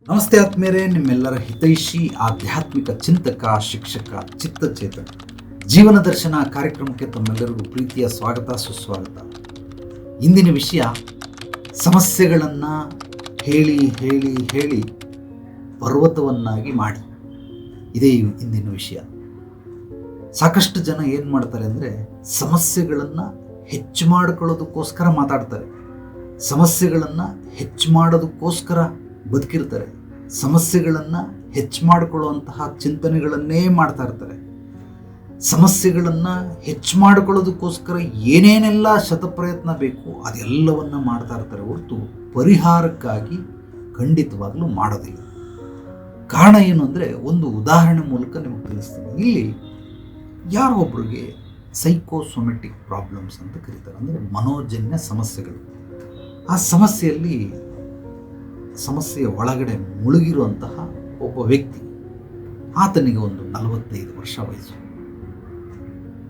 ನಮಸ್ತೆ ಆತ್ಮೀಯರೇ, ನಿಮ್ಮೆಲ್ಲರ ಹಿತೈಷಿ ಆಧ್ಯಾತ್ಮಿಕ ಚಿಂತಕ, ಶಿಕ್ಷಕ, ಚಿತ್ತಚೇತನ ಜೀವನ ದರ್ಶನ ಕಾರ್ಯಕ್ರಮಕ್ಕೆ ತಮ್ಮೆಲ್ಲರಿಗೂ ಪ್ರೀತಿಯ ಸ್ವಾಗತ, ಸುಸ್ವಾಗತ. ಇಂದಿನ ವಿಷಯ ಸಮಸ್ಯೆಗಳನ್ನು ಹೇಳಿ ಹೇಳಿ ಹೇಳಿ ಪರ್ವತವನ್ನಾಗಿ ಮಾಡಿ. ಇದೇ ಇಂದಿನ ವಿಷಯ. ಸಾಕಷ್ಟು ಜನ ಏನು ಮಾಡ್ತಾರೆ ಅಂದರೆ ಸಮಸ್ಯೆಗಳನ್ನು ಹೆಚ್ಚು ಮಾಡಿಕೊಳ್ಳೋದಕ್ಕೋಸ್ಕರ ಮಾತಾಡ್ತಾರೆ, ಸಮಸ್ಯೆಗಳನ್ನು ಹೆಚ್ಚು ಮಾಡೋದಕ್ಕೋಸ್ಕರ ಬದುಕಿರ್ತಾರೆ, ಸಮಸ್ಯೆಗಳನ್ನು ಹೆಚ್ಚು ಮಾಡಿಕೊಳ್ಳುವಂತಹ ಚಿಂತನೆಗಳನ್ನೇ ಮಾಡ್ತಾ ಇರ್ತಾರೆ. ಸಮಸ್ಯೆಗಳನ್ನು ಹೆಚ್ಚು ಮಾಡಿಕೊಳ್ಳೋದಕ್ಕೋಸ್ಕರ ಏನೇನೆಲ್ಲ ಶತಪ್ರಯತ್ನ ಬೇಕು ಅದೆಲ್ಲವನ್ನು ಮಾಡ್ತಾ ಇರ್ತಾರೆ ಹೊರತು ಪರಿಹಾರಕ್ಕಾಗಿ ಖಂಡಿತವಾಗಲೂ ಮಾಡೋದಿಲ್ಲ. ಕಾರಣ ಏನು ಅಂದರೆ, ಒಂದು ಉದಾಹರಣೆ ಮೂಲಕ ನಿಮಗೆ ತಿಳಿಸ್ತೀನಿ. ಇಲ್ಲಿ ಯಾರೋ ಒಬ್ಬರಿಗೆ ಸೈಕೋಸೊಮೆಟಿಕ್ ಪ್ರಾಬ್ಲಮ್ಸ್ ಅಂತ ಕರೀತಾರೆ, ಅಂದರೆ ಮನೋಜನ್ಯ ಸಮಸ್ಯೆಗಳು. ಆ ಸಮಸ್ಯೆಯ ಒಳಗಡೆ ಮುಳುಗಿರುವಂತಹ ಒಬ್ಬ ವ್ಯಕ್ತಿ, ಆತನಿಗೆ ಒಂದು 45 ವರ್ಷ ವಯಸ್ಸು.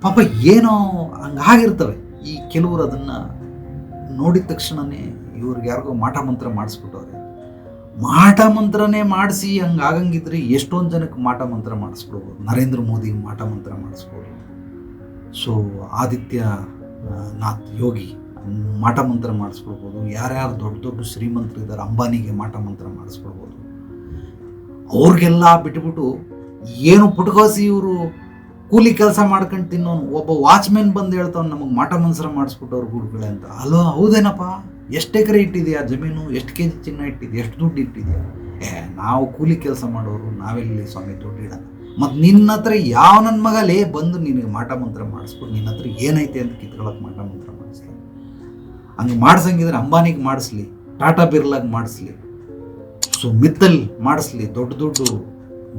ಪಾಪ ಏನೋ ಹಂಗಾಗಿರ್ತವೆ. ಈ ಕೆಲವರು ಅದನ್ನು ನೋಡಿದ ತಕ್ಷಣವೇ ಇವ್ರಿಗೆ ಯಾರಿಗೋ ಮಾಟ ಮಂತ್ರ ಮಾಡಿಸ್ಬಿಟ್ಟವ್ರೆ. ಮಾಟ ಮಂತ್ರನೇ ಮಾಡಿಸಿ ಹಂಗಾಗಂಗಿದ್ರೆ ಎಷ್ಟೊಂದು ಜನಕ್ಕೆ ಮಾಟ ಮಂತ್ರ ಮಾಡಿಸ್ಬಿಡ್ಬೋದು. ನರೇಂದ್ರ ಮೋದಿಗೆ ಮಾಟ ಮಂತ್ರ ಮಾಡಿಸ್ಬೋದು. ಸೊ ಆದಿತ್ಯನಾಥ್ ಯೋಗಿ ಮಾಟ ಮಂತ್ರ ಮಾಡಿಸ್ಬಿಡ್ಬೋದು. ಯಾರ್ಯಾರು ದೊಡ್ಡ ದೊಡ್ಡ ಶ್ರೀಮಂತರು ಇದ್ದಾರೆ, ಅಂಬಾನಿಗೆ ಮಾಟ ಮಂತ್ರ ಮಾಡಿಸ್ಬಿಡ್ಬೋದು. ಅವ್ರಿಗೆಲ್ಲ ಬಿಟ್ಬಿಟ್ಟು ಏನು ಪುಟ್ಕೋಸಿ ಇವರು ಕೂಲಿ ಕೆಲಸ ಮಾಡ್ಕೊಂಡು ತಿನ್ನೋನು ಒಬ್ಬ ವಾಚ್ಮೆನ್ ಬಂದು ಹೇಳ್ತಾವ್, ನಮಗೆ ಮಾಟ ಮಂತ್ರ ಮಾಡಿಸ್ಬಿಟ್ಟವ್ರು ಗುರುಗಳೇ ಅಂತ. ಅಲೋ, ಹೌದೇನಪ್ಪ, ಎಷ್ಟು ಎಕರೆ ಇಟ್ಟಿದೆಯಾ ಜಮೀನು, ಎಷ್ಟು ಕೆ ಜಿ ಚಿನ್ನ ಇಟ್ಟಿದೆಯಾ, ಎಷ್ಟು ದುಡ್ಡು ಇಟ್ಟಿದೆಯಾ? ನಾವು ಕೂಲಿ ಕೆಲಸ ಮಾಡೋರು, ನಾವೆಲ್ಲಿ ಸ್ವಾಮಿ ದುಡ್ಡು ಇಡೋಣ. ಮತ್ತು ನಿನ್ನ ಹತ್ರ ಯಾವ ನನ್ನ ಮಗಲೇ ಬಂದು ನಿನಗೆ ಮಾಟ ಮಂತ್ರ ಮಾಡಿಸ್ಬಿಟ್ಟು ನಿನ್ನ ಹತ್ರ ಏನೈತೆ ಅಂತ ಕಿತ್ಕೊಳ್ಳೋಕೆ ಮಾಟ ಮಂತ್ರ ಮಾಡಿಸ್ಲಿ. ಹಂಗೆ ಮಾಡಿಸಂಗಿದ್ರೆ ಅಂಬಾನಿಗೆ ಮಾಡಿಸ್ಲಿ, ಟಾಟಾ ಬಿರ್ಲಾಗೆ ಮಾಡಿಸ್ಲಿ, ಸೊ ಮಿತ್ತಲ್ ಮಾಡಿಸ್ಲಿ, ದೊಡ್ಡ ದೊಡ್ಡ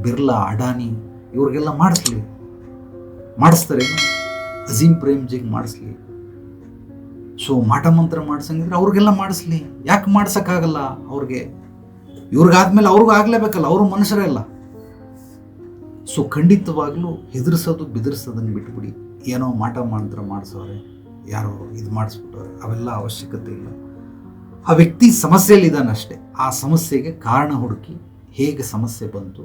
ಬಿರ್ಲಾ, ಅಡಾನಿ ಇವ್ರಿಗೆಲ್ಲ ಮಾಡಿಸ್ತಾರೆ. ಅಜೀಂ ಪ್ರೇಮ್ಜಿಗೆ ಮಾಡಿಸ್ಲಿ. ಸೊ ಮಾಟ ಮಂತ್ರ ಮಾಡಿಸಂಗಿದ್ರೆ ಅವ್ರಿಗೆಲ್ಲ ಮಾಡಿಸ್ಲಿ. ಯಾಕೆ ಮಾಡ್ಸೋಕ್ಕಾಗಲ್ಲ ಅವ್ರಿಗೆ? ಇವ್ರಿಗಾದ್ಮೇಲೆ ಅವ್ರಿಗೂ ಆಗಲೇಬೇಕಲ್ಲ, ಅವರು ಮನುಷ್ಯರೇ ಅಲ್ಲ. ಸೊ ಖಂಡಿತವಾಗ್ಲೂ ಹೆದರ್ಸೋದು ಬಿದಿರ್ಸೋದನ್ನು ಬಿಟ್ಬಿಡಿ. ಏನೋ ಮಾಟ ಮಂತ್ರ ಮಾಡಿಸೋರೆ, ಯಾರೋ ಇದು ಮಾಡಿಸ್ಬಿಟ್ಟವ್ರೆ, ಅವೆಲ್ಲ ಅವಶ್ಯಕತೆ ಇಲ್ಲ. ಆ ವ್ಯಕ್ತಿ ಸಮಸ್ಯೆಯಲ್ಲಿದ್ದಾನಷ್ಟೇ. ಆ ಸಮಸ್ಯೆಗೆ ಕಾರಣ ಹುಡುಕಿ ಹೇಗೆ ಸಮಸ್ಯೆ ಬಂತು,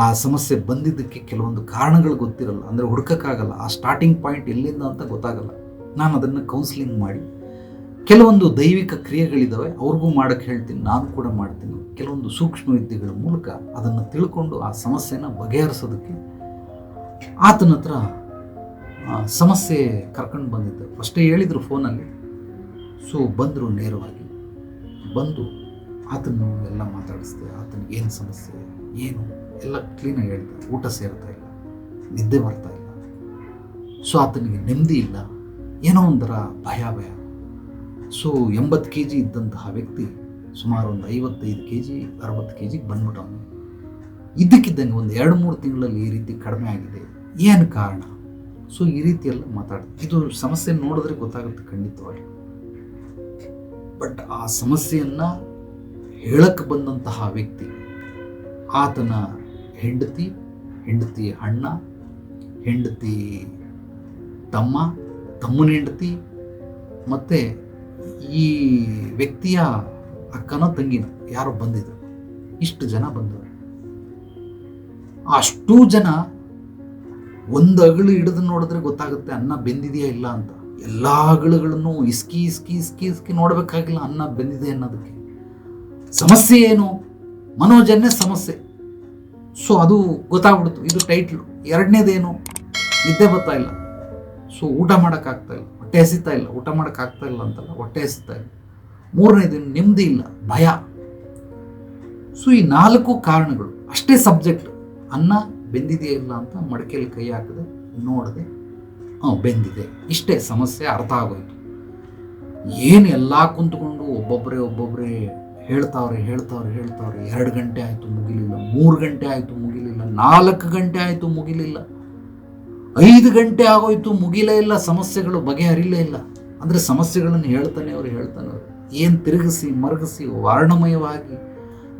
ಆ ಸಮಸ್ಯೆ ಬಂದಿದ್ದಕ್ಕೆ ಕೆಲವೊಂದು ಕಾರಣಗಳು ಗೊತ್ತಿರಲ್ಲ, ಅಂದರೆ ಹುಡುಕೋಕ್ಕಾಗಲ್ಲ. ಆ ಸ್ಟಾರ್ಟಿಂಗ್ ಪಾಯಿಂಟ್ ಎಲ್ಲಿಂದ ಅಂತ ಗೊತ್ತಾಗಲ್ಲ. ನಾನು ಅದನ್ನು ಕೌನ್ಸಿಲಿಂಗ್ ಮಾಡಿ ಕೆಲವೊಂದು ದೈವಿಕ ಕ್ರಿಯೆಗಳಿದ್ದಾವೆ, ಅವ್ರಿಗೂ ಮಾಡೋಕ್ಕೆ ಹೇಳ್ತೀನಿ, ನಾನು ಕೂಡ ಮಾಡ್ತೀನಿ. ಕೆಲವೊಂದು ಸೂಕ್ಷ್ಮ ವಿದ್ಯೆಗಳ ಮೂಲಕ ಅದನ್ನು ತಿಳ್ಕೊಂಡು ಆ ಸಮಸ್ಯೆನ ಬಗೆಹರಿಸೋದಕ್ಕೆ ಆತನ ಹತ್ರ ಸಮಸ್ಯೆ ಕರ್ಕೊಂಡು ಬಂದಿದ್ದೆ. ಫಸ್ಟೇ ಹೇಳಿದರು ಫೋನಲ್ಲಿ. ಸೊ ಬಂದರು, ನೇರವಾಗಿ ಬಂದು ಆತನು ಎಲ್ಲ ಮಾತಾಡಿಸ್ದೆ. ಆತನಿಗೆ ಏನು ಸಮಸ್ಯೆ, ಏನು ಎಲ್ಲ ಕ್ಲೀನಾಗಿ ಹೇಳ್ದೆ. ಊಟ ಸೇರ್ತಾ ಇಲ್ಲ, ನಿದ್ದೆ ಬರ್ತಾ ಇಲ್ಲ, ಸೊ ಆತನಿಗೆ ನೆಮ್ಮದಿ ಇಲ್ಲ, ಏನೋ ಒಂಥರ ಭಯ. ಸೊ 80 kg ಇದ್ದಂತಹ ವ್ಯಕ್ತಿ ಸುಮಾರು ಒಂದು 55 kg 60 kg ಬಂದ್ಬಿಟ್ಟವನು. ಇದ್ದಕ್ಕಿದ್ದಂಗೆ ಒಂದು 2-3 ತಿಂಗಳಲ್ಲಿ ಈ ರೀತಿ ಕಡಿಮೆ ಆಗಿದೆ. ಏನು ಕಾರಣ? ಸೊ ಈ ರೀತಿಯೆಲ್ಲ ಮಾತಾಡ್ತಾರೆ. ಇದು ಸಮಸ್ಯೆ ನೋಡಿದ್ರೆ ಗೊತ್ತಾಗುತ್ತೆ ಖಂಡಿತವಾಗಿ. ಬಟ್ ಆ ಸಮಸ್ಯೆಯನ್ನು ಹೇಳಕ್ಕೆ ಬಂದಂತಹ ವ್ಯಕ್ತಿ, ಆತನ ಹೆಂಡತಿ ಅಣ್ಣ, ಹೆಂಡತಿ ತಮ್ಮನ ಹೆಂಡತಿ, ಮತ್ತು ಈ ವ್ಯಕ್ತಿಯ ಅಕ್ಕನೋ ತಂಗಿನೋ ಯಾರೋ ಬಂದಿದ್ರು. ಇಷ್ಟು ಜನ ಬಂದವರು. ಅಷ್ಟೂ ಜನ ಒಂದು ಅಗಳು ಹಿಡಿದು ನೋಡಿದ್ರೆ ಗೊತ್ತಾಗುತ್ತೆ ಅನ್ನ ಬೆಂದಿದೆಯಾ ಇಲ್ಲ ಅಂತ. ಎಲ್ಲ ಅಗಳುಗಳನ್ನು ಇಸ್ಕಿ ನೋಡಬೇಕಾಗಿಲ್ಲ ಅನ್ನ ಬೆಂದಿದೆ ಅನ್ನೋದಕ್ಕೆ. ಸಮಸ್ಯೆ ಏನು? ಮನೋಜನ್ಯ ಸಮಸ್ಯೆ. ಸೊ ಅದು ಗೊತ್ತಾಗ್ಬಿಡ್ತು. ಇದು ಟೈಟ್ಲು. ಎರಡನೇದೇನು? ನಿದ್ದೆ ಬರ್ತಾ ಇಲ್ಲ. ಸೊ ಊಟ ಮಾಡೋಕ್ಕಾಗ್ತಾ ಇಲ್ಲ, ಹೊಟ್ಟೆ ಹಸಿತಾ ಇಲ್ಲ. ಊಟ ಮಾಡೋಕ್ಕಾಗ್ತಾ ಇಲ್ಲ ಅಂತಲ್ಲ, ಹೊಟ್ಟೆ ಹಸಿತಾ ಇಲ್ಲ. ಮೂರನೇದೇನು? ನೆಮ್ಮದಿ ಇಲ್ಲ, ಭಯ. ಸೊ ಈ 4 ಕಾರಣಗಳು ಅಷ್ಟೇ ಸಬ್ಜೆಕ್ಟ್. ಅನ್ನ ಬೆಂದಿದೆಯಾ ಇಲ್ಲ ಅಂತ ಮಡಕೆಯಲ್ಲಿ ಕೈ ಹಾಕಿದೆ, ನೋಡಿದೆ, ಬೆಂದಿದೆ. ಇಷ್ಟೇ ಸಮಸ್ಯೆ. ಅರ್ಥ ಆಗೋಯ್ತು. ಏನು ಎಲ್ಲ ಕುಂತ್ಕೊಂಡು ಒಬ್ಬೊಬ್ಬರೇ ಹೇಳ್ತಾವ್ರೆ. 2 ಗಂಟೆ ಆಯಿತು ಮುಗಿಲಿಲ್ಲ, 3 ಗಂಟೆ ಆಯಿತು ಮುಗಿಲಿಲ್ಲ, 4 ಗಂಟೆ ಆಯಿತು ಮುಗಿಲಿಲ್ಲ, 5 ಗಂಟೆ ಆಗೋಯ್ತು ಮುಗಿಲೇ ಇಲ್ಲ. ಸಮಸ್ಯೆಗಳು ಬಗೆಹರಿಲೇ ಇಲ್ಲ. ಅಂದರೆ ಸಮಸ್ಯೆಗಳನ್ನು ಹೇಳ್ತಾನೆ ಅವರು. ಏನು ತಿರುಗಿಸಿ ಮರಗಿಸಿ ವರ್ಣಮಯವಾಗಿ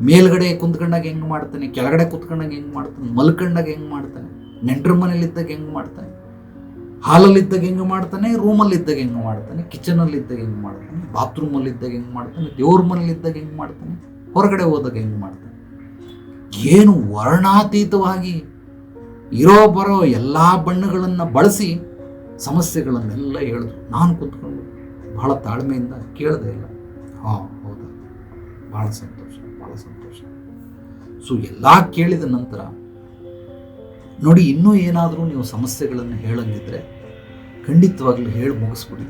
ಮೇಲ್ಗಡೆ ಕುಂತ್ಕೊಂಡಾಗ ಹೆಂಗೆ ಮಾಡ್ತಾನೆ, ಕೆಳಗಡೆ ಕುತ್ಕೊಂಡಾಗ ಹೆಂಗೆ ಮಾಡ್ತಾನೆ, ಮಲ್ಕೊಂಡಾಗ ಹೆಂಗೆ ಮಾಡ್ತಾನೆ, ನೆಂಟ್ರ ಮನೇಲಿದ್ದಾಗ ಹೆಂಗೆ ಮಾಡ್ತಾನೆ, ಹಾಲಲ್ಲಿದ್ದಾಗ ಹೆಂಗೆ ಮಾಡ್ತಾನೆ, ರೂಮಲ್ಲಿದ್ದಾಗ ಹೆಂಗೆ ಮಾಡ್ತಾನೆ, ಕಿಚನಲ್ಲಿದ್ದಾಗ ಹೆಂಗೆ ಮಾಡ್ತಾನೆ, ಬಾತ್ರೂಮಲ್ಲಿದ್ದಾಗ ಹೆಂಗೆ ಮಾಡ್ತಾನೆ, ದೇವ್ರ ಮನೇಲಿದ್ದಾಗ ಹೆಂಗೆ ಮಾಡ್ತಾನೆ, ಹೊರಗಡೆ ಹೋದಾಗ ಹೆಂಗೆ ಮಾಡ್ತಾನೆ? ಏನು ವರ್ಣಾತೀತವಾಗಿ ಇರೋ ಬರೋ ಎಲ್ಲ ಬಣ್ಣಗಳನ್ನು ಬಳಸಿ ಸಮಸ್ಯೆಗಳನ್ನೆಲ್ಲ ಹೇಳಿದ್ರು. ನಾನು ಕೂತ್ಕೊಂಡು ಬಹಳ ತಾಳ್ಮೆಯಿಂದ ಕೇಳದೆ ಇಲ್ಲ. ಹೌದಾ, ಭಾಳ ಸಂತೋಷ, ಭಾಳ ಸಂತೋಷ. ಸೊ ಎಲ್ಲ ಕೇಳಿದ ನಂತರ ನೋಡಿ, ಇನ್ನೂ ಏನಾದರೂ ನೀವು ಸಮಸ್ಯೆಗಳನ್ನು ಹೇಳಂಗಿದ್ರೆ ಖಂಡಿತವಾಗ್ಲೂ ಹೇಳಿ ಮುಗಿಸ್ಬಿಡಿ.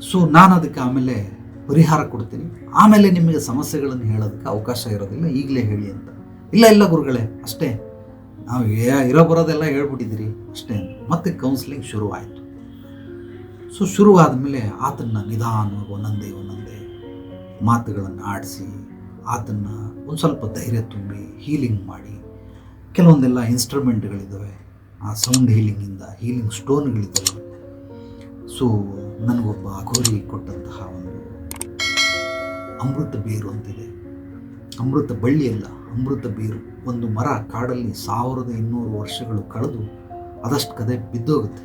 ಸೊ ನಾನು ಅದಕ್ಕೆ ಆಮೇಲೆ ಪರಿಹಾರ ಕೊಡ್ತೀನಿ, ಆಮೇಲೆ ನಿಮಗೆ ಸಮಸ್ಯೆಗಳನ್ನು ಹೇಳೋದಕ್ಕೆ ಅವಕಾಶ ಇರೋದಿಲ್ಲ, ಈಗಲೇ ಹೇಳಿ ಅಂತ. ಇಲ್ಲ ಗುರುಗಳೇ, ಅಷ್ಟೇ, ನಾವು ಇರೋ ಬರೋದೆಲ್ಲ ಹೇಳ್ಬಿಟ್ಟಿದ್ದೀರಿ ಅಷ್ಟೇ ಅಂತ. ಮತ್ತೆ ಕೌನ್ಸಿಲಿಂಗ್ ಶುರು ಆಯಿತು. ಸೊ ಶುರುವಾದ ಮೇಲೆ ಆತನ್ನು ನಿಧಾನವಾಗಿ ಒಂದೊಂದೇ ಮಾತುಗಳನ್ನು ಆಡಿಸಿ ಆತನ್ನು ಒಂದು ಸ್ವಲ್ಪ ಧೈರ್ಯ ತುಂಬಿ ಹೀಲಿಂಗ್ ಮಾಡಿ, ಕೆಲವೊಂದೆಲ್ಲ ಇನ್ಸ್ಟ್ರೂಮೆಂಟ್ಗಳಿದ್ದಾವೆ, ಆ ಸೌಂಡ್ ಹೀಲಿಂಗಿಂದ ಹೀಲಿಂಗ್ ಸ್ಟೋನ್ಗಳಿದ್ದಾವೆ. ಸೊ ನನಗೊಬ್ಬ ಅಘೋರಿ ಕೊಟ್ಟಂತಹ ಒಂದು ಅಮೃತ ಬೇರು ಅಂತಿದೆ. ಅಮೃತ ಬಳ್ಳಿಯಲ್ಲ, ಅಮೃತ ಬೇರು. ಒಂದು ಮರ ಕಾಡಲ್ಲಿ 1200 ವರ್ಷಗಳು ಕಳೆದು ಅದಷ್ಟು ಕದೆ ಬಿದ್ದೋಗುತ್ತೆ.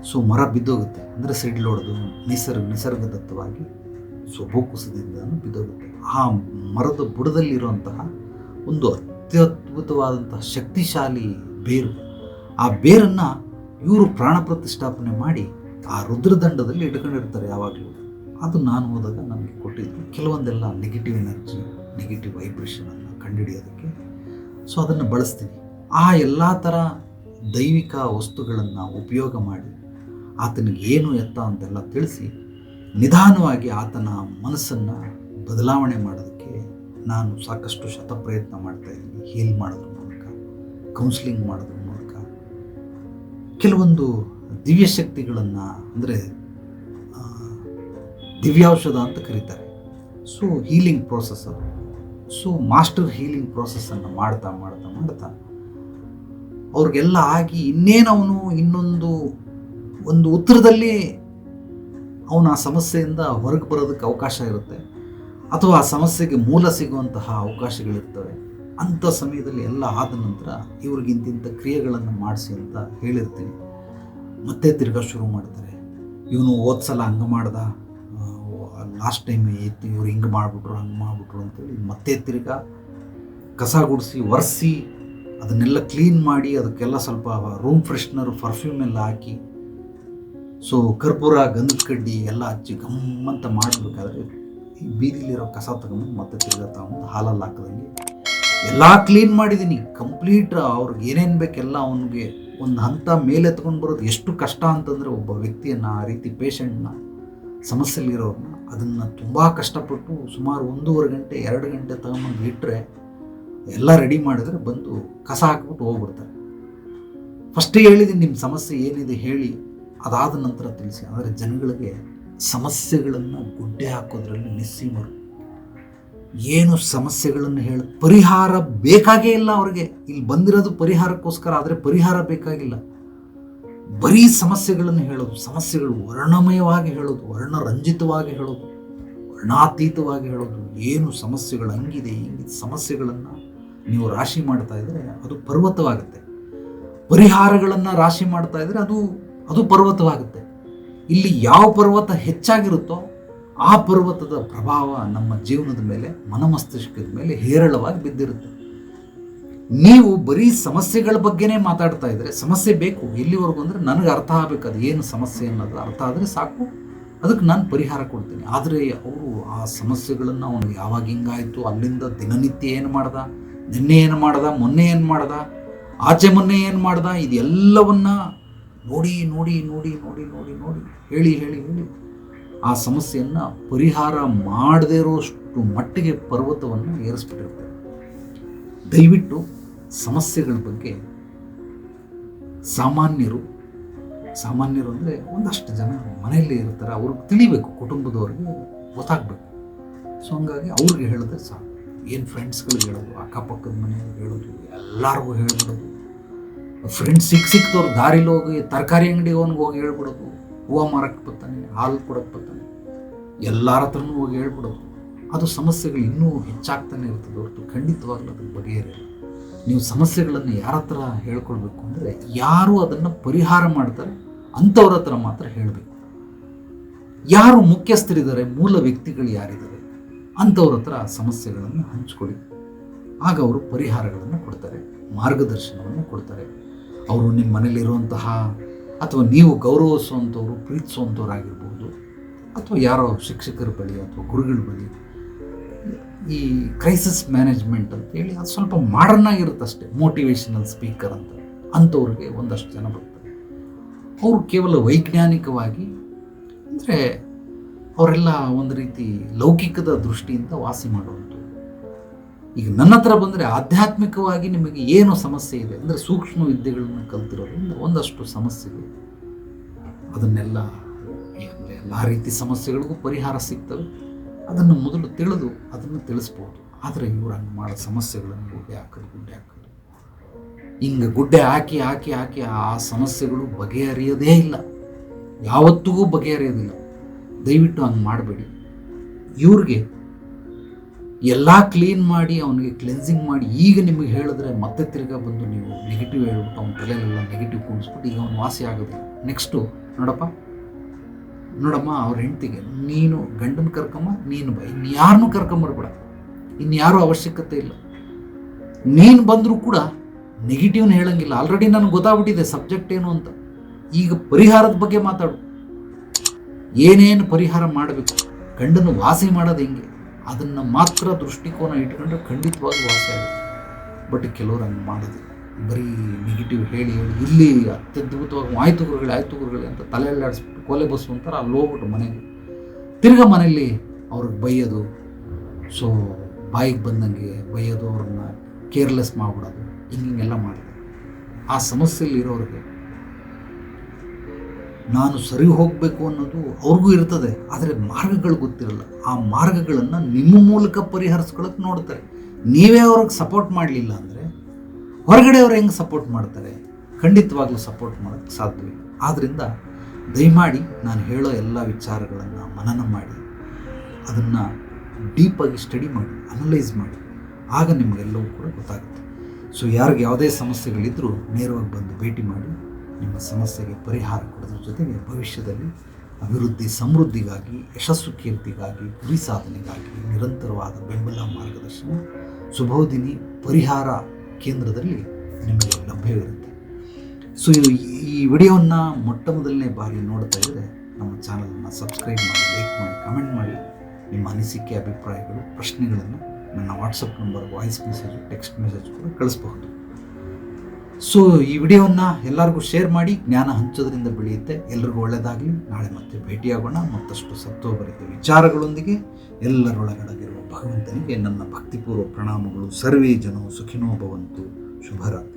ಸೊ ಮರ ಬಿದ್ದೋಗುತ್ತೆ ಅಂದರೆ ಸಿಡ್ಲೊಡೆದು ನಿಸರ್ಗದತ್ತವಾಗಿ ಭೂಕುಸಿದಿಂದ ಬಿದ್ದೋಗುತ್ತೆ. ಆ ಮರದ ಬುಡದಲ್ಲಿರುವಂತಹ ಒಂದು ಅತ್ಯದ್ಭುತವಾದಂತಹ ಶಕ್ತಿಶಾಲಿ ಬೇರು. ಆ ಬೇರನ್ನು ಇವರು ಪ್ರಾಣ ಪ್ರತಿಷ್ಠಾಪನೆ ಮಾಡಿ ಆ ರುದ್ರದಂಡದಲ್ಲಿ ಇಟ್ಕೊಂಡಿರ್ತಾರೆ ಯಾವಾಗಲೂ. ಅದು ನಾನು ಹೋದಾಗ ನನಗೆ ಕೊಟ್ಟಿದ್ದು ಕೆಲವೊಂದೆಲ್ಲ ನೆಗೆಟಿವ್ ಎನರ್ಜಿ, ನೆಗೆಟಿವ್ ವೈಬ್ರೇಷನನ್ನು ಕಂಡುಹಿಡಿಯೋದಕ್ಕೆ. ಸೊ ಅದನ್ನು ಬಳಸ್ತೀನಿ. ಆ ಎಲ್ಲ ಥರ ದೈವಿಕ ವಸ್ತುಗಳನ್ನು ಉಪಯೋಗ ಮಾಡಿ ಆತನಿಗೆ ಏನು ಎತ್ತ ಅಂತೆಲ್ಲ ತಿಳಿಸಿ ನಿಧಾನವಾಗಿ ಆತನ ಮನಸ್ಸನ್ನು ಬದಲಾವಣೆ ಮಾಡೋದಕ್ಕೆ ನಾನು ಸಾಕಷ್ಟು ಶತಪ್ರಯತ್ನ ಮಾಡ್ತಾಯಿದ್ದೀನಿ. ಹೀಲ್ ಮಾಡೋದ್ರ ಮೂಲಕ, ಕೌನ್ಸಿಲಿಂಗ್ ಮಾಡೋದ್ರ ಮೂಲಕ, ಕೆಲವೊಂದು ದಿವ್ಯ ಶಕ್ತಿಗಳನ್ನು, ಅಂದರೆ ದಿವ್ಯೌಷಧ ಅಂತ ಕರೀತಾರೆ. ಸೊ ಹೀಲಿಂಗ್ ಪ್ರೋಸೆಸ್ ಅದು. ಸೊ ಮಾಸ್ಟರ್ ಹೀಲಿಂಗ್ ಪ್ರೋಸೆಸ್ಸನ್ನು ಮಾಡ್ತಾ ಅವ್ರಿಗೆಲ್ಲ ಆಗಿ ಇನ್ನೇನವನು ಒಂದು ಉತ್ತರದಲ್ಲಿ ಅವನು ಆ ಸಮಸ್ಯೆಯಿಂದ ಹೊರಗೆ ಬರೋದಕ್ಕೆ ಅವಕಾಶ ಇರುತ್ತೆ, ಅಥವಾ ಆ ಸಮಸ್ಯೆಗೆ ಮೂಲ ಸಿಗುವಂತಹ ಅವಕಾಶಗಳಿರ್ತವೆ. ಅಂಥ ಸಮಯದಲ್ಲಿ ಎಲ್ಲ ಆದ ನಂತರ ಇವ್ರಿಗಿಂತಿಂಥ ಕ್ರಿಯೆಗಳನ್ನು ಮಾಡಿಸಿ ಅಂತ ಹೇಳಿರ್ತೀನಿ. ಮತ್ತೆ ತಿರ್ಗಾ ಶುರು ಮಾಡ್ತಾರೆ. ಇವನು ಓದ್ಸಲ ಹಂಗೆ ಮಾಡ್ದ, ಲಾಸ್ಟ್ ಟೈಮ್ ಇತ್ತು, ಇವ್ರು ಹಿಂಗೆ ಮಾಡಿಬಿಟ್ರು ಹಂಗೆ ಮಾಡಿಬಿಟ್ರು ಅಂತೇಳಿ ಮತ್ತೆ ತಿರ್ಗಾ ಕಸ ಗುಡಿಸಿ ಒರೆಸಿ ಅದನ್ನೆಲ್ಲ ಕ್ಲೀನ್ ಮಾಡಿ ಅದಕ್ಕೆಲ್ಲ ಸ್ವಲ್ಪ ರೂಮ್ ಫ್ರೆಶ್ನರು, ಪರ್ಫ್ಯೂಮ್ ಎಲ್ಲ ಹಾಕಿ, ಸೊ ಕರ್ಪೂರ, ಗಂಧದ ಕಡ್ಡಿ ಎಲ್ಲ ಹಚ್ಚಿ ಗಮ್ಮಂತ ಮಾಡಬೇಕಾದ್ರೆ ಈ ಬೀದಿಲಿರೋ ಕಸ ತಗೊಂಡು ಮತ್ತೆ ತಿರ್ಗಾ ತಗೊಂಡು ಹಾಲಲ್ಲಿ ಹಾಕಿದಂಗೆ ಎಲ್ಲ ಕ್ಲೀನ್ ಮಾಡಿದ್ದೀನಿ ಕಂಪ್ಲೀಟ್. ಅವ್ರಿಗೆ ಏನೇನು ಬೇಕೆಲ್ಲ ಅವನಿಗೆ ಒಂದು ಹಂತ ಮೇಲೆ ಎತ್ಕೊಂಡು ಬರೋದು ಎಷ್ಟು ಕಷ್ಟ ಅಂತಂದರೆ, ಒಬ್ಬ ವ್ಯಕ್ತಿಯನ್ನು, ಆ ರೀತಿ ಪೇಷಂಟ್ನ, ಸಮಸ್ಯೆಲಿರೋರನ್ನ ಅದನ್ನು ತುಂಬ ಕಷ್ಟಪಟ್ಟು ಸುಮಾರು 1.5 ಗಂಟೆ 2 ಗಂಟೆ ತಗೊಂಬಂದು ಇಟ್ಟರೆ ಎಲ್ಲ ರೆಡಿ ಮಾಡಿದ್ರೆ ಬಂದು ಕಸ ಹಾಕ್ಬಿಟ್ಟು ಹೋಗ್ಬಿಡ್ತಾರೆ. ಫಸ್ಟೇ ಹೇಳಿದ್ದೀನಿ, ನಿಮ್ಮ ಸಮಸ್ಯೆ ಏನಿದೆ ಹೇಳಿ, ಅದಾದ ನಂತರ ತಿಳಿಸಿ. ಆದರೆ ಜನಗಳಿಗೆ ಸಮಸ್ಯೆಗಳನ್ನು ಗುಡ್ಡೆ ಹಾಕೋದ್ರಲ್ಲಿ ನಿಸ್ಸೀಮರು. ಏನು ಸಮಸ್ಯೆಗಳನ್ನು ಹೇಳಿ ಪರಿಹಾರ ಬೇಕಾಗೇ ಇಲ್ಲ ಅವ್ರಿಗೆ. ಇಲ್ಲಿ ಬಂದಿರೋದು ಪರಿಹಾರಕ್ಕೋಸ್ಕರ, ಆದರೆ ಪರಿಹಾರ ಬೇಕಾಗಿಲ್ಲ. ಬರೀ ಸಮಸ್ಯೆಗಳನ್ನು ಹೇಳೋದು, ಸಮಸ್ಯೆಗಳು ವರ್ಣಮಯವಾಗಿ ಹೇಳೋದು, ವರ್ಣರಂಜಿತವಾಗಿ ಹೇಳೋದು, ವರ್ಣಾತೀತವಾಗಿ ಹೇಳೋದು. ಏನು ಸಮಸ್ಯೆಗಳು ಹಂಗಿದೆ ಹಿಂಗಿದೆ ಸಮಸ್ಯೆಗಳನ್ನು ನೀವು ರಾಶಿ ಮಾಡ್ತಾ ಇದ್ರೆ ಅದು ಪರ್ವತವಾಗುತ್ತೆ. ಪರಿಹಾರಗಳನ್ನು ರಾಶಿ ಮಾಡ್ತಾ ಇದ್ರೆ ಅದು ಪರ್ವತವಾಗುತ್ತೆ. ಇಲ್ಲಿ ಯಾವ ಪರ್ವತ ಹೆಚ್ಚಾಗಿರುತ್ತೋ ಆ ಪರ್ವತದ ಪ್ರಭಾವ ನಮ್ಮ ಜೀವನದ ಮೇಲೆ, ಮನಮಸ್ತಿಷ್ಕದ ಮೇಲೆ ಹೇರಳವಾಗಿ ಬಿದ್ದಿರುತ್ತೆ. ನೀವು ಬರೀ ಸಮಸ್ಯೆಗಳ ಬಗ್ಗೆನೇ ಮಾತಾಡ್ತಾ ಇದ್ರೆ, ಸಮಸ್ಯೆ ಬೇಕು ಎಲ್ಲಿವರೆಗೂ ಅಂದರೆ ನನಗೆ ಅರ್ಥ ಆಗಬೇಕು ಅದು ಏನು ಸಮಸ್ಯೆ ಅನ್ನೋದು ಅರ್ಥ ಆದರೆ ಸಾಕು, ಅದಕ್ಕೆ ನಾನು ಪರಿಹಾರ ಕೊಡ್ತೀನಿ. ಆದರೆ ಅವರು ಆ ಸಮಸ್ಯೆಗಳನ್ನು ಅವನು ಯಾವಾಗ ಹಿಂಗಾಯಿತು, ಅಲ್ಲಿಂದ ದಿನನಿತ್ಯ ಏನು ಮಾಡ್ದ, ನಿನ್ನೆ ಏನು ಮಾಡ್ದ, ಮೊನ್ನೆ ಏನು ಮಾಡ್ದ, ಆಚೆ ಮೊನ್ನೆ ಏನು ಮಾಡ್ದ, ಇದೆಲ್ಲವನ್ನ ನೋಡಿ ನೋಡಿ ನೋಡಿ ನೋಡಿ ನೋಡಿ ನೋಡಿ ಹೇಳಿ ಹೇಳಿ ಹೇಳಿ ಆ ಸಮಸ್ಯೆಯನ್ನು ಪರಿಹಾರ ಮಾಡದೇ ಇರೋಷ್ಟು ಮಟ್ಟಿಗೆ ಪರ್ವತವನ್ನು ಏರಿಸ್ಬಿಟ್ಟಿರ್ತಾರೆ. ದಯವಿಟ್ಟು ಸಮಸ್ಯೆಗಳ ಬಗ್ಗೆ ಸಾಮಾನ್ಯರು ಅಂದರೆ ಒಂದಷ್ಟು ಜನ ಮನೆಯಲ್ಲೇ ಇರ್ತಾರೆ, ಅವ್ರಿಗೆ ತಿಳಿಬೇಕು, ಕುಟುಂಬದವ್ರಿಗೆ ಗೊತ್ತಾಗಬೇಕು. ಸೊ ಹಂಗಾಗಿ ಅವ್ರಿಗೆ ಹೇಳಿದ್ರೆ ಸಾಕು. ಏನು ಫ್ರೆಂಡ್ಸ್ಗಳಿಗೆ ಹೇಳೋದು, ಅಕ್ಕಪಕ್ಕದ ಮನೆಯವ್ರಿಗೆ ಹೇಳೋದು, ಎಲ್ಲರಿಗೂ ಹೇಳ್ಬಿಡೋದು. ಫ್ರೆಂಡ್ಸ್ ಸಿಕ್ತವ್ರು ದಾರಿಲಿ ಹೋಗಿ ತರಕಾರಿ ಅಂಗಡಿಗೆ ಅವನಿಗೆ ಹೋಗಿ ಹೇಳ್ಬಿಡೋದು, ಹೂವು ಮಾರಕ್ಕೆ ಬರ್ತಾನೆ, ಹಾಲು ಕೊಡಕ್ಕೆ ಬರ್ತಾನೆ, ಎಲ್ಲರ ಹತ್ರನೂ ಹೋಗಿ ಹೇಳ್ಬಿಡೋದು. ಅದು ಸಮಸ್ಯೆಗಳು ಇನ್ನೂ ಹೆಚ್ಚಾಗ್ತಾನೆ ಇರ್ತದೆ ಹೊರತು ಖಂಡಿತವಾಗ್ಲೂ ಅದು ಬಗೆಹರಿಲ್ಲ. ನೀವು ಸಮಸ್ಯೆಗಳನ್ನು ಯಾರ ಹತ್ರ ಹೇಳ್ಕೊಳ್ಬೇಕು ಅಂದರೆ, ಯಾರು ಅದನ್ನು ಪರಿಹಾರ ಮಾಡ್ತಾರೆ ಅಂಥವ್ರ ಹತ್ರ ಮಾತ್ರ ಹೇಳಬೇಕು. ಯಾರು ಮುಖ್ಯಸ್ಥರಿದ್ದಾರೆ, ಮೂಲ ವ್ಯಕ್ತಿಗಳು ಯಾರಿದ್ದಾರೆ ಅಂಥವ್ರ ಹತ್ರ ಸಮಸ್ಯೆಗಳನ್ನು ಹಂಚ್ಕೊಳ್ಳಿ. ಆಗ ಅವರು ಪರಿಹಾರಗಳನ್ನು ಕೊಡ್ತಾರೆ, ಮಾರ್ಗದರ್ಶನವನ್ನು ಕೊಡ್ತಾರೆ. ಅವರು ನಿಮ್ಮ ಮನೇಲಿರುವಂತಹ ಅಥವಾ ನೀವು ಗೌರವಿಸುವಂಥವ್ರು, ಪ್ರೀತಿಸುವಂಥವ್ರಾಗಿರ್ಬೋದು, ಅಥವಾ ಯಾರೋ ಶಿಕ್ಷಕರ ಬಳಿ ಅಥವಾ ಗುರುಗಳ ಬಳಿ ಈ ಕ್ರೈಸಿಸ್ ಮ್ಯಾನೇಜ್ಮೆಂಟ್ ಅಂತೇಳಿ ಅದು ಸ್ವಲ್ಪ ಮಾಡರ್ನ್ ಆಗಿರುತ್ತೆ ಅಷ್ಟೇ, ಮೋಟಿವೇಶನಲ್ ಸ್ಪೀಕರ್ ಅಂತ. ಅಂಥವ್ರಿಗೆ ಒಂದಷ್ಟು ಜನ ಬರ್ತಾರೆ. ಅವರು ಕೇವಲ ವೈಜ್ಞಾನಿಕವಾಗಿ ಅಂದರೆ ಅವರೆಲ್ಲ ಒಂದು ರೀತಿ ಲೌಕಿಕದ ದೃಷ್ಟಿಯಿಂದ ವಾಸಿ ಮಾಡುವಂಥದ್ದು. ಈಗ ನನ್ನ ಹತ್ರ ಬಂದರೆ ಆಧ್ಯಾತ್ಮಿಕವಾಗಿ ನಿಮಗೆ ಏನು ಸಮಸ್ಯೆ ಇದೆ ಅಂದರೆ ಸೂಕ್ಷ್ಮ ವಿದ್ಯೆಗಳನ್ನು ಕಲ್ತಿರೋದ್ರಿಂದ ಒಂದಷ್ಟು ಸಮಸ್ಯೆಗಳು, ಅದನ್ನೆಲ್ಲ ಎಲ್ಲ ರೀತಿ ಸಮಸ್ಯೆಗಳಿಗೂ ಪರಿಹಾರ ಸಿಗ್ತವೆ. ಅದನ್ನು ಮೊದಲು ತಿಳಿದು ಅದನ್ನು ತಿಳಿಸ್ಬೋದು. ಆದರೆ ಇವರು ಹಂಗೆ ಮಾಡೋ ಸಮಸ್ಯೆಗಳನ್ನು ಗುಡ್ಡೆ ಹಾಕೋದು ಹಿಂಗೆ ಗುಡ್ಡೆ ಹಾಕಿ ಹಾಕಿ ಹಾಕಿ ಆ ಸಮಸ್ಯೆಗಳು ಬಗೆಹರಿಯೋದೇ ಇಲ್ಲ, ಯಾವತ್ತಿಗೂ ಬಗೆಹರಿಯೋದಿಲ್ಲ. ದಯವಿಟ್ಟು ಹಂಗೆ ಮಾಡಬೇಡಿ. ಇವ್ರಿಗೆ ಎಲ್ಲ ಕ್ಲೀನ್ ಮಾಡಿ ಅವನಿಗೆ ಕ್ಲೆನ್ಸಿಂಗ್ ಮಾಡಿ ಈಗ ನಿಮಗೆ ಹೇಳಿದ್ರೆ ಮತ್ತೆ ತಿರ್ಗಾ ಬಂದು ನೀವು ನೆಗೆಟಿವ್ ಹೇಳ್ಬಿಟ್ಟು ಅವ್ನ ತಲೆಯಲ್ಲೆಲ್ಲ ನೆಗೆಟಿವ್ ಕುಣಿಸ್ಬಿಟ್ಟು ಈಗ ಅವ್ನು ವಾಸಿ ಆಗೋದಿಲ್ಲ. ನೆಕ್ಸ್ಟು ನೋಡಮ್ಮ ಅವ್ರ ಹೆಂಡ್ತಿಗೆ ನೀನು ಗಂಡನ ಕರ್ಕೊಂಬ, ನೀನು ಬಾ, ಇನ್ಯಾರನ್ನೂ ಕರ್ಕೊಂಬರ್ಬೇಡ, ಇನ್ಯಾರೂ ಅವಶ್ಯಕತೆ ಇಲ್ಲ. ನೀನು ಬಂದರೂ ಕೂಡ ನೆಗೆಟಿವ್ನ ಹೇಳಂಗಿಲ್ಲ. ಆಲ್ರೆಡಿ ನನಗೆ ಗೊತ್ತಾಗ್ಬಿಟ್ಟಿದೆ ಸಬ್ಜೆಕ್ಟ್ ಏನು ಅಂತ. ಈಗ ಪರಿಹಾರದ ಬಗ್ಗೆ ಮಾತಾಡು. ಏನೇನು ಪರಿಹಾರ ಮಾಡಬೇಕು, ಗಂಡನ್ನು ವಾಸಿ ಮಾಡೋದು ಹೆಂಗೆ, ಅದನ್ನು ಮಾತ್ರ ದೃಷ್ಟಿಕೋನ ಇಟ್ಕೊಂಡ್ರೆ ಖಂಡಿತವಾಗಿ ವಾಸಿ ಆಗುತ್ತೆ. ಬಟ್ ಕೆಲವರು ಹಂಗೆ ಮಾಡೋದಿಲ್ಲ, ಬರೀ ನೆಗೆಟಿವ್ ಹೇಳಿ ಇಲ್ಲಿ ಅತ್ಯದ್ಭುತವಾಗಿ ಆಯ್ತು ಗುರುಗಳೇ ಅಂತ ತಲೆಯಲ್ಲಿ ಆಡಿಸ್ಬಿಟ್ಟು ಕೊಲೆ ಬಸ್ಸು ಅಂತಾರೆ. ಅಲ್ಲಿ ಹೋಗ್ಬಿಟ್ಟು ಮನೆಗೆ ತಿರ್ಗಾ ಮನೆಯಲ್ಲಿ ಅವ್ರಿಗೆ ಬೈಯೋದು, ಸೊ ಬಾಯಿಗೆ ಬಂದಂಗೆ ಬೈಯೋದು, ಅವ್ರನ್ನ ಕೇರ್ಲೆಸ್ ಮಾಡಿಬಿಡೋದು, ಹಿಂಗೆಲ್ಲ ಮಾಡ್ತಾರೆ. ಆ ಸಮಸ್ಯೆಯಲ್ಲಿರೋರಿಗೆ ನಾನು ಸರಿ ಹೋಗಬೇಕು ಅನ್ನೋದು ಅವ್ರಿಗೂ ಇರ್ತದೆ, ಆದರೆ ಮಾರ್ಗಗಳು ಗೊತ್ತಿರಲ್ಲ. ಆ ಮಾರ್ಗಗಳನ್ನು ನಿಮ್ಮ ಮೂಲಕ ಪರಿಹರಿಸ್ಕೊಳ್ಳೋಕೆ ನೋಡ್ತಾರೆ. ನೀವೇ ಅವ್ರಿಗೆ ಸಪೋರ್ಟ್ ಮಾಡಲಿಲ್ಲ ಅಂದರೆ ಹೊರಗಡೆಯವ್ರು ಹೆಂಗೆ ಸಪೋರ್ಟ್ ಮಾಡ್ತಾರೆ? ಖಂಡಿತವಾಗ್ಲೂ ಸಪೋರ್ಟ್ ಮಾಡೋಕ್ಕೆ ಸಾಧ್ಯವಿಲ್ಲ. ಆದ್ದರಿಂದ ದಯಮಾಡಿ ನಾನು ಹೇಳೋ ಎಲ್ಲ ವಿಚಾರಗಳನ್ನು ಮನನ ಮಾಡಿ ಅದನ್ನು ಡೀಪಾಗಿ ಸ್ಟಡಿ ಮಾಡಿ, ಅನಲೈಸ್ ಮಾಡಿ, ಆಗ ನಿಮಗೆಲ್ಲವೂ ಕೂಡ ಗೊತ್ತಾಗುತ್ತೆ. ಸೊ ಯಾರಿಗೆ ಯಾವುದೇ ಸಮಸ್ಯೆಗಳಿದ್ದರೂ ನೇರವಾಗಿ ಬಂದು ಭೇಟಿ ಮಾಡಿ ನಿಮ್ಮ ಸಮಸ್ಯೆಗೆ ಪರಿಹಾರ ಕೊಡೋದ್ರ ಜೊತೆಗೆ ಭವಿಷ್ಯದಲ್ಲಿ ಅಭಿವೃದ್ಧಿ, ಸಮೃದ್ಧಿಗಾಗಿ, ಯಶಸ್ಸು, ಕೀರ್ತಿಗಾಗಿ, ಗುರಿ ಸಾಧನೆಗಾಗಿ ನಿರಂತರವಾದ ಬೆಂಬಲ, ಮಾರ್ಗದರ್ಶನ ಸುಬೋಧಿನಿ ಪರಿಹಾರ ಕೇಂದ್ರದಲ್ಲಿ ನಿಮಗೆ ಲಭ್ಯವಿರುತ್ತೆ. ಸೊ ಈ ವಿಡಿಯೋವನ್ನು ಮೊಟ್ಟ ಮೊದಲನೇ ಬಾರಿ ನೋಡ್ತಾ ಇದ್ದರೆ ನಮ್ಮ ಚಾನಲನ್ನು ಸಬ್ಸ್ಕ್ರೈಬ್ ಮಾಡಿ, ಲೈಕ್ ಮಾಡಿ, ಕಮೆಂಟ್ ಮಾಡಿ. ನಿಮ್ಮ ಅನಿಸಿಕೆ, ಅಭಿಪ್ರಾಯಗಳು, ಪ್ರಶ್ನೆಗಳನ್ನು ನನ್ನ WhatsApp number, voice message, text message ಕೂಡ ಕಳಿಸಬಹುದು. ಸೊ ಈ ವಿಡಿಯೋವನ್ನು ಎಲ್ಲರಿಗೂ ಶೇರ್ ಮಾಡಿ. ಜ್ಞಾನ ಹಂಚೋದ್ರಿಂದ ಬೆಳೆಯುತ್ತೆ. ಎಲ್ರಿಗೂ ಒಳ್ಳೆಯದಾಗಲಿ. ನಾಳೆ ಮತ್ತೆ ಭೇಟಿಯಾಗೋಣ ಮತ್ತಷ್ಟು ಸತ್ವಭರಿತ ವಿಚಾರಗಳೊಂದಿಗೆ. ಎಲ್ಲರೊಳಗಡಗಿರುವ ಭಗವಂತನಿಗೆ ನನ್ನ ಭಕ್ತಿಪೂರ್ವ ಪ್ರಣಾಮಗಳು. ಸರ್ವೇ ಜನೋ ಸುಖಿನೋ ಭವಂತು. ಶುಭರಾತ್ರಿ.